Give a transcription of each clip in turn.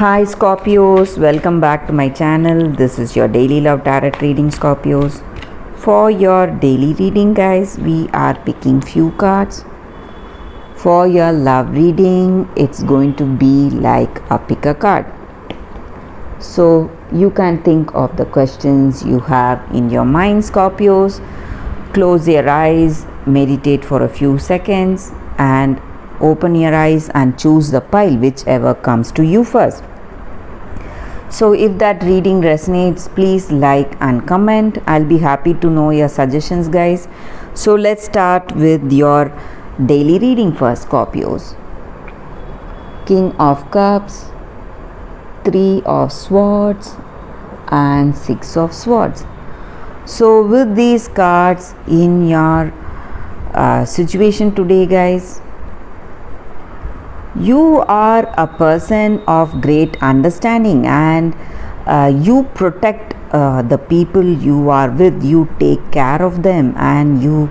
Hi Scorpios, welcome back to my channel. This is your daily love tarot reading, Scorpios. For your daily reading, guys, we are picking few cards. For your love reading, it's going to be like a pick a card. So you can think of the questions you have in your mind, Scorpios. Close your eyes, meditate for a few seconds, and open your eyes and choose the pile whichever comes to you first. So if that reading resonates, please like and comment. I'll be happy to know your suggestions, guys. So let's start with your daily reading first, Scorpios. King of Cups, 3 of Swords, and 6 of Swords. So with these cards in your situation today, guys, you are a person of great understanding, and you protect the people you are with. You take care of them and you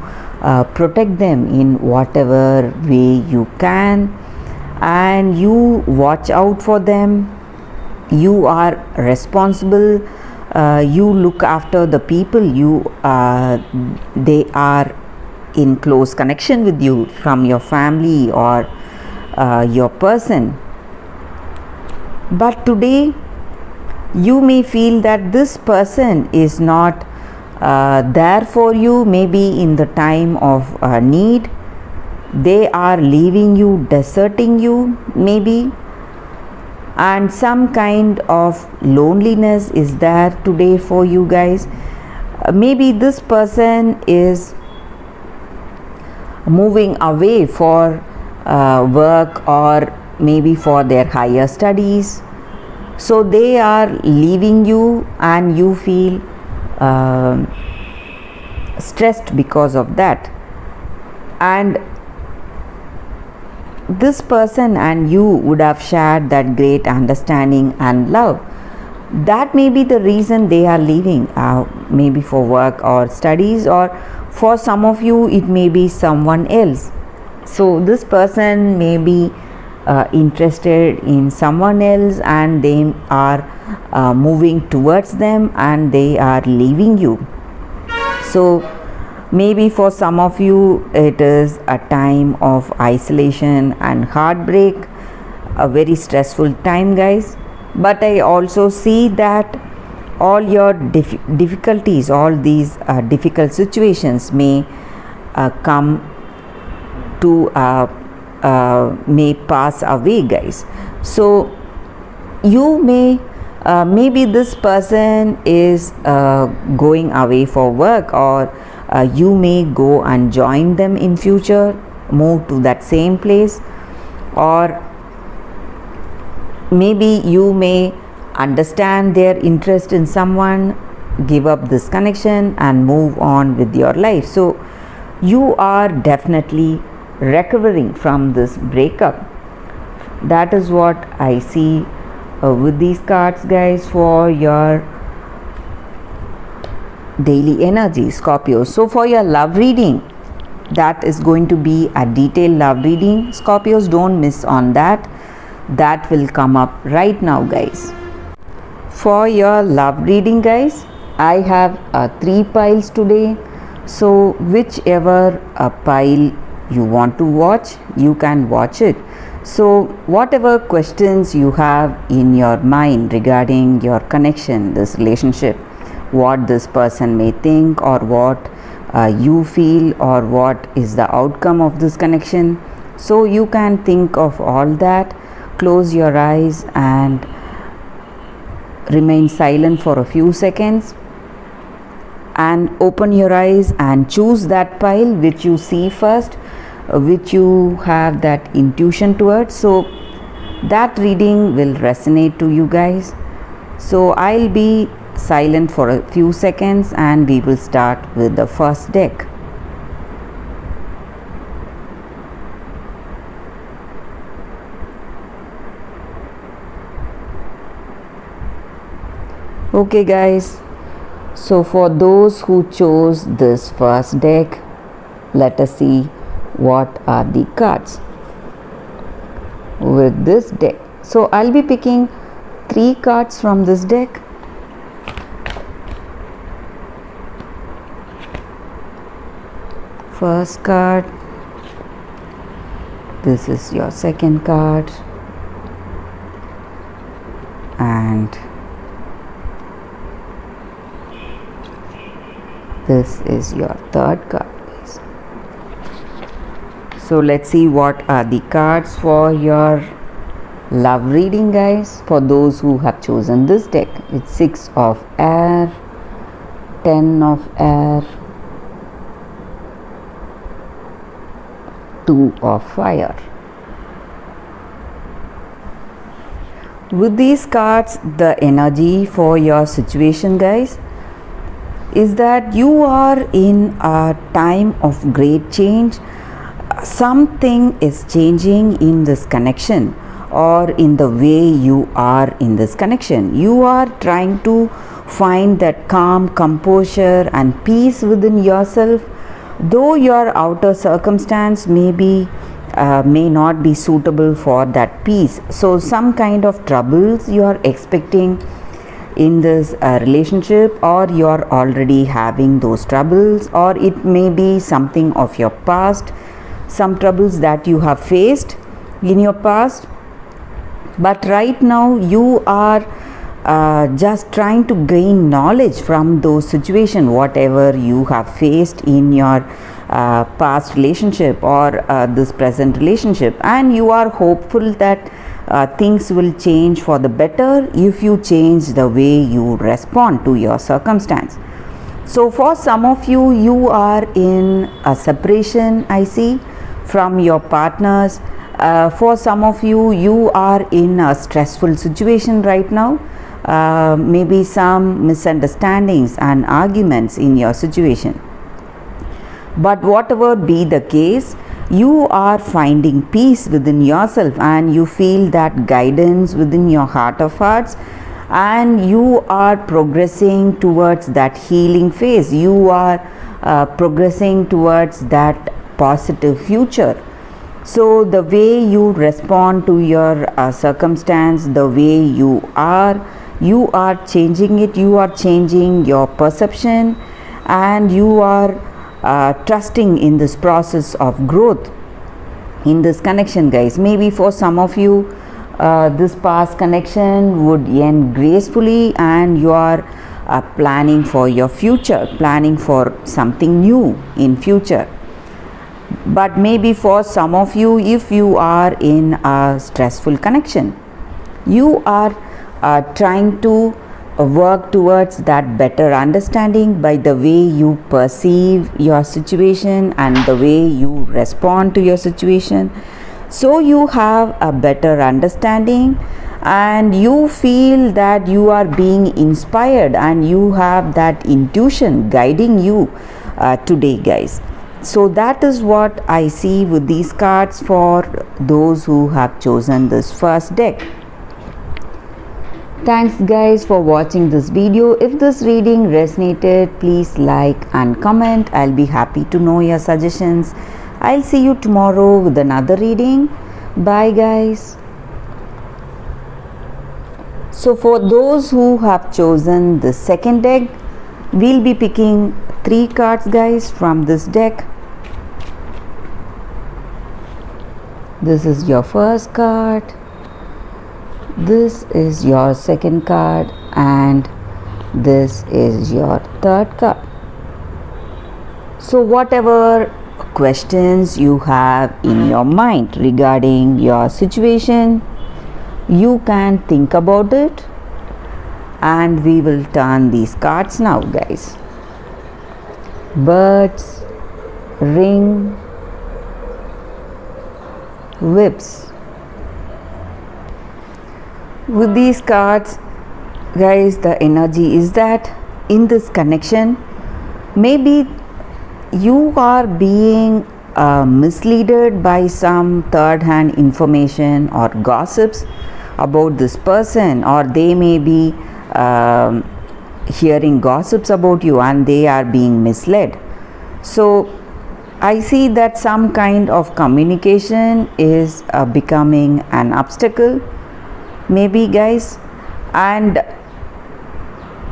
protect them in whatever way you can, and you watch out for them. You are responsible. You look after the people they are in close connection with you, from your family or your person. But today you may feel that this person is not there for you. Maybe in the time of need they are leaving you, deserting you maybe, and some kind of loneliness is there today for you guys. Maybe this person is moving away for work, or maybe for their higher studies. So they are leaving you and you feel stressed because of that. And this person and you would have shared that great understanding and love. That may be the reason they are leaving, maybe for work or studies, or for some of you it may be someone else. So this person may be interested in someone else, and they are moving towards them and they are leaving you. So maybe for some of you it is a time of isolation and heartbreak, a very stressful time, guys. But I also see that all your difficulties, all these difficult situations may come to may pass away, guys. So you may maybe this person is going away for work, or you may go and join them in future, move to that same place, or maybe you may understand their interest in someone, give up this connection and move on with your life. So you are definitely recovering from this breakup. That is what I see with these cards, guys, for your daily energy, Scorpio. So for your love reading, that is going to be a detailed love reading, Scorpios. Don't miss on that. That will come up right now, guys. For your love reading, guys, I have 3 piles today. So whichever pile you want to watch, you can watch it. So whatever questions you have in your mind regarding your connection, this relationship, what this person may think, or what you feel, or what is the outcome of this connection, so you can think of all that. Close your eyes and remain silent for a few seconds, and open your eyes and choose that pile which you see first, which you have that intuition towards. So that reading will resonate to you guys. So I'll be silent for a few seconds and we will start with the first deck. Okay, guys, so for those who chose this first deck, let us see what are the cards with this deck. So I'll be picking 3 cards from this deck. First card, this is your second card, and this is your third card. So let's see what are the cards for your love reading, guys. For those who have chosen this deck, it's 6 of air, 10 of air, 2 of fire. With these cards, the energy for your situation, guys, is that you are in a time of great change. Something is changing in this connection, or in the way you are in this connection. You are trying to find that calm, composure and peace within yourself, though your outer circumstance may not be suitable for that peace. So some kind of troubles you are expecting in this relationship, or you are already having those troubles, or it may be something of your past, some troubles that you have faced in your past. But right now you are just trying to gain knowledge from those situations, whatever you have faced in your past relationship or this present relationship, and you are hopeful that things will change for the better if you change the way you respond to your circumstance. So for some of you, you are in a separation, I see, from your partners. For some of you, you are in a stressful situation right now. Maybe some misunderstandings and arguments in your situation. But whatever be the case, you are finding peace within yourself, and you feel that guidance within your heart of hearts, and you are progressing towards that healing phase. You are progressing towards that positive future. So the way you respond to your circumstance, the way you are changing it. You are changing your perception, and you are trusting in this process of growth in this connection, guys. Maybe for some of you, this past connection would end gracefully, and you are planning for your future, planning for something new in future. But maybe for some of you, if you are in a stressful connection, you are trying to work towards that better understanding by the way you perceive your situation and the way you respond to your situation. So you have a better understanding, and you feel that you are being inspired, and you have that intuition guiding you today, guys. So that is what I see with these cards for those who have chosen this first deck. Thanks guys for watching this video. If this reading resonated, please like and comment. I'll be happy to know your suggestions. I'll see you tomorrow with another reading. Bye guys. So for those who have chosen the second deck, we'll be picking 3 cards, guys, from this deck. This is your first card, this is your second card, and this is your third card. So whatever questions you have in your mind regarding your situation, you can think about it, and we will turn these cards now, guys. Birds, ring, whips. With these cards, guys, the energy is that in this connection, maybe you are being misled by some third hand information or gossips about this person, or they may be hearing gossips about you and they are being misled. So I see that some kind of communication is becoming an obstacle, maybe, guys, And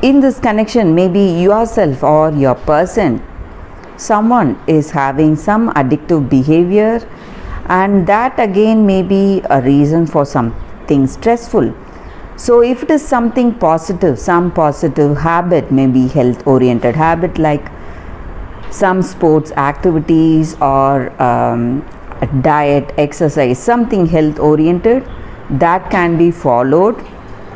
in this connection, maybe yourself or your person, someone is having some addictive behavior, and that again may be a reason for something stressful. So if it is something positive, some positive habit, maybe health oriented habit like some sports activities or diet, exercise, something health oriented, that can be followed.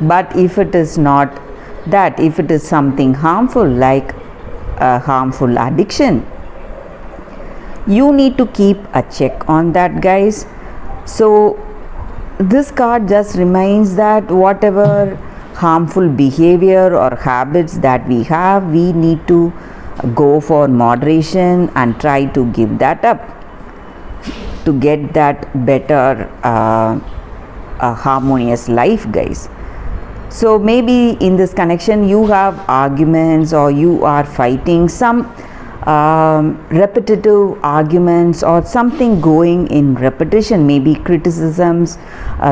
But if it is not that, if it is something harmful like a harmful addiction, you need to keep a check on that, guys. So this card just reminds that whatever harmful behavior or habits that we have, we need to go for moderation and try to give that up to get that better harmonious life, guys. So maybe in this connection you have arguments, or you are fighting some repetitive arguments or something going in repetition, maybe criticisms.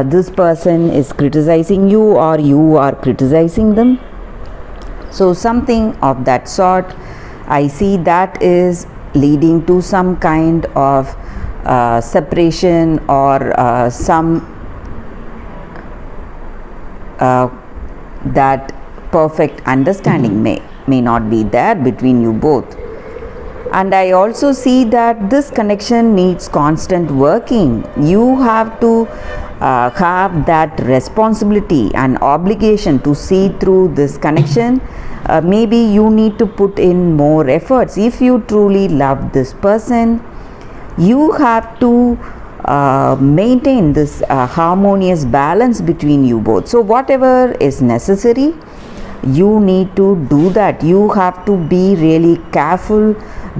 This person is criticizing you or you are criticizing them. So something of that sort, I see that is leading to some kind of separation, or some that perfect understanding may not be there between you both. And I also see that this connection needs constant working. You have to have that responsibility and obligation to see through this connection. Maybe you need to put in more efforts. If you truly love this person, you have to maintain this harmonious balance between you both. So whatever is necessary, you need to do that. You have to be really careful,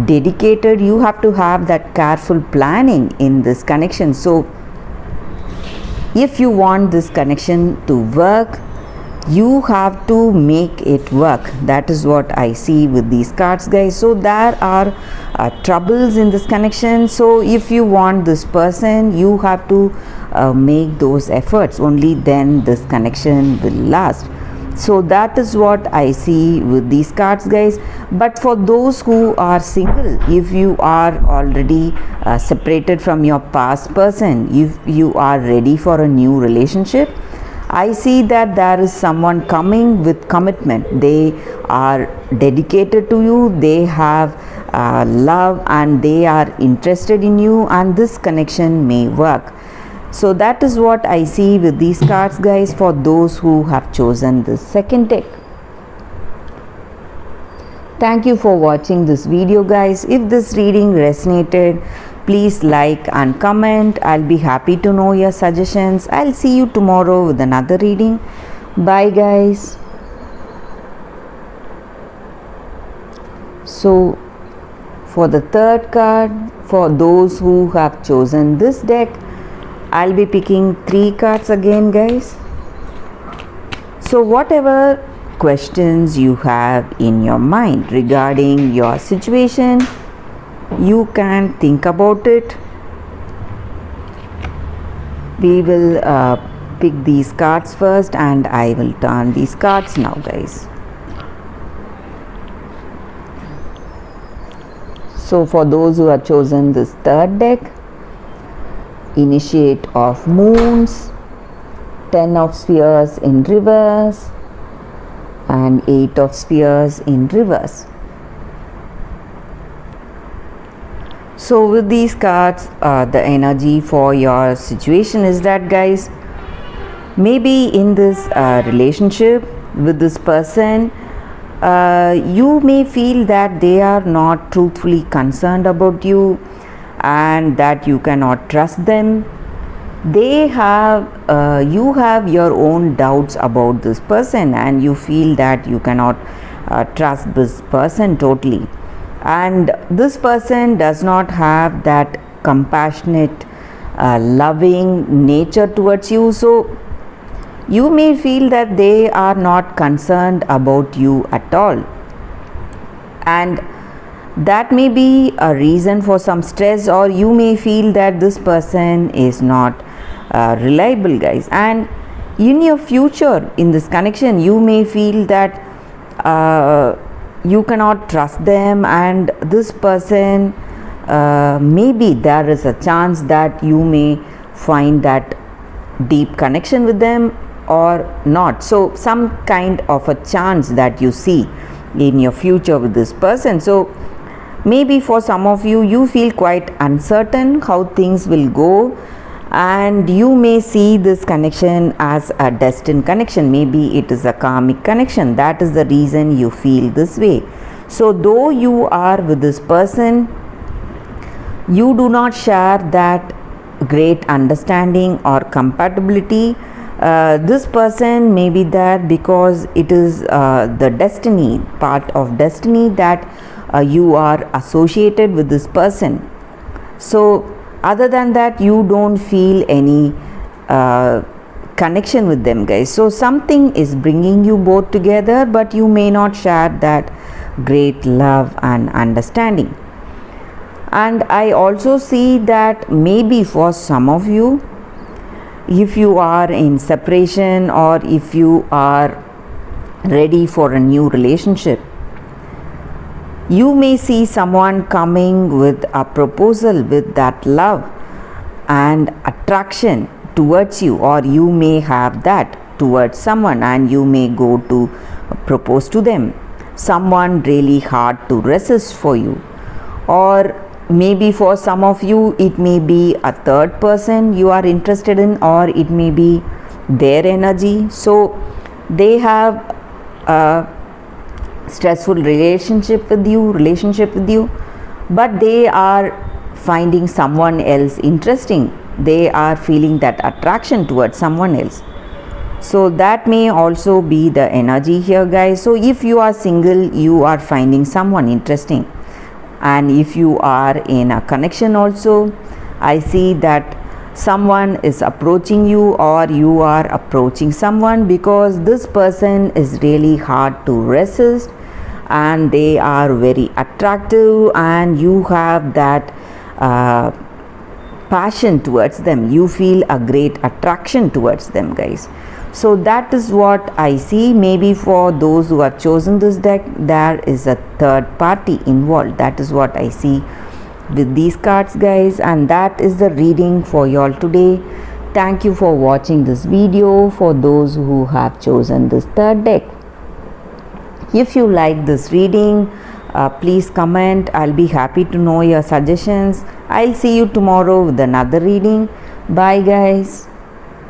dedicated. You have to have that careful planning in this connection. So if you want this connection to work, you have to make it work. That is what I see with these cards, guys. So there are troubles in this connection. So if you want this person, you have to make those efforts. Only then this connection will last. So that is what I see with these cards, guys. But for those who are single, if you are already separated from your past person, if you are ready for a new relationship, I see that there is someone coming with commitment. They are dedicated to you, they have love, and they are interested in you, and this connection may work. So that is what I see with these cards, guys, for those who have chosen this second deck. Thank you for watching this video, guys. If this reading resonated, please like and comment. I'll be happy to know your suggestions. I'll see you tomorrow with another reading. Bye, guys. So for the third card, for those who have chosen this deck, I'll be picking 3 cards again, guys. So whatever questions you have in your mind regarding your situation, you can think about it. We will pick these cards first, and I will turn these cards now, guys. So for those who have chosen this third deck, Initiate of Moons, 10 of Spheres in reverse, and 8 of Spheres in reverse. So with these cards, the energy for your situation is that, guys, maybe in this relationship with this person, you may feel that they are not truthfully concerned about you, and that you cannot trust them. They have you have your own doubts about this person, and you feel that you cannot trust this person totally, and this person does not have that compassionate loving nature towards you. So you may feel that they are not concerned about you at all, and that may be a reason for some stress, or you may feel that this person is not reliable, guys. And in your future in this connection, you may feel that you cannot trust them, and this person, maybe there is a chance that you may find that deep connection with them or not. So some kind of a chance that you see in your future with this person. So maybe for some of you, you feel quite uncertain how things will go, and you may see this connection as a destined connection. Maybe it is a karmic connection. That is the reason you feel this way. So though you are with this person, you do not share that great understanding or compatibility. This person may be there because it is the destiny, part of destiny, that you are associated with this person. So other than that, you don't feel any connection with them, guys. So something is bringing you both together, but you may not share that great love and understanding. And I also see that maybe for some of you, if you are in separation or if you are ready for a new relationship, you may see someone coming with a proposal with that love and attraction towards you, or you may have that towards someone and you may go to propose to them. Someone really hard to resist for you, or maybe for some of you it may be a third person you are interested in, or it may be their energy. So they have a stressful relationship with you, but they are finding someone else interesting. They are feeling that attraction towards someone else. So that may also be the energy here, guys. So if you are single, you are finding someone interesting, and if you are in a connection also, I see that someone is approaching you or you are approaching someone, because this person is really hard to resist and they are very attractive, and you have that passion towards them. You feel a great attraction towards them, guys. So that is what I see. Maybe for those who have chosen this deck, there is a third party involved. That is what I see with these cards, guys, and that is the reading for y'all today. Thank you for watching this video. For those who have chosen this third deck, if you like this reading, please comment. I'll be happy to know your suggestions. I'll see you tomorrow with another reading. Bye, guys.